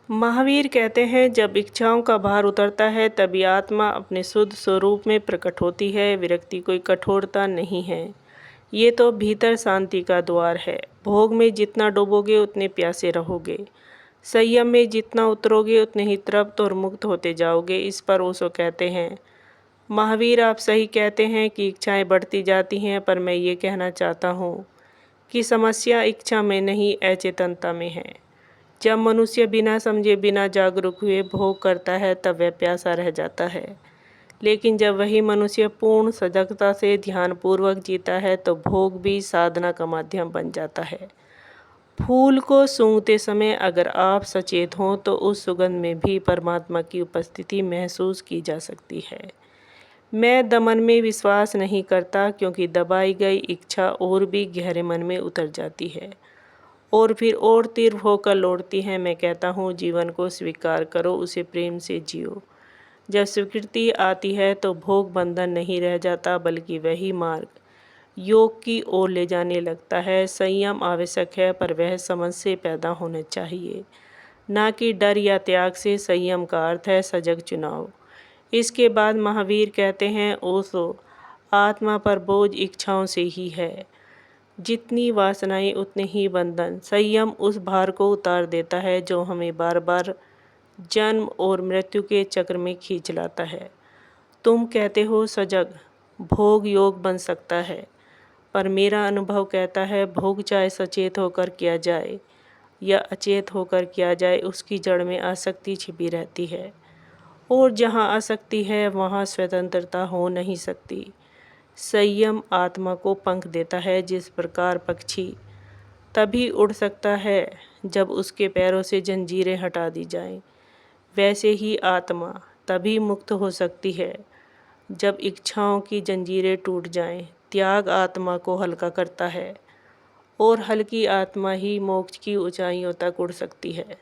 महावीर कहते हैं, जब इच्छाओं का भार उतरता है तभी आत्मा अपने शुद्ध स्वरूप में प्रकट होती है। विरक्ति कोई कठोरता नहीं है, ये तो भीतर शांति का द्वार है। भोग में जितना डूबोगे उतने प्यासे रहोगे, संयम में जितना उतरोगे उतने ही तृप्त और मुक्त होते जाओगे। इस पर ओशो कहते हैं, महावीर आप सही कहते हैं कि इच्छाएं बढ़ती जाती हैं, पर मैं ये कहना चाहता हूँ कि समस्या इच्छा में नहीं, अचेतनता में है। जब मनुष्य बिना समझे बिना जागरूक हुए भोग करता है तब वह प्यासा रह जाता है, लेकिन जब वही मनुष्य पूर्ण सजगता से ध्यानपूर्वक जीता है तो भोग भी साधना का माध्यम बन जाता है। फूल को सूंघते समय अगर आप सचेत हों तो उस सुगंध में भी परमात्मा की उपस्थिति महसूस की जा सकती है। मैं दमन में विश्वास नहीं करता, क्योंकि दबाई गई इच्छा और भी गहरे मन में उतर जाती है और फिर और तीव्र होकर लौटती है। मैं कहता हूँ, जीवन को स्वीकार करो, उसे प्रेम से जियो। जब स्वीकृति आती है तो भोग बंधन नहीं रह जाता, बल्कि वही मार्ग योग की ओर ले जाने लगता है। संयम आवश्यक है, पर वह समझ से पैदा होना चाहिए, ना कि डर या त्याग से। संयम का अर्थ है सजग चुनाव। इसके बाद महावीर कहते हैं, ओशो, आत्मा पर बोझ इच्छाओं से ही है। जितनी वासनाएं उतने ही बंधन। संयम उस भार को उतार देता है जो हमें बार बार जन्म और मृत्यु के चक्र में खींच लाता है। तुम कहते हो सजग भोग योग बन सकता है, पर मेरा अनुभव कहता है भोग चाहे सचेत होकर किया जाए या अचेत होकर किया जाए, उसकी जड़ में आसक्ति छिपी रहती है, और जहाँ आसक्ति है वहाँ स्वतंत्रता हो नहीं सकती। संयम आत्मा को पंख देता है। जिस प्रकार पक्षी तभी उड़ सकता है जब उसके पैरों से जंजीरें हटा दी जाएं, वैसे ही आत्मा तभी मुक्त हो सकती है जब इच्छाओं की जंजीरें टूट जाएं। त्याग आत्मा को हल्का करता है और हल्की आत्मा ही मोक्ष की ऊंचाइयों तक उड़ सकती है।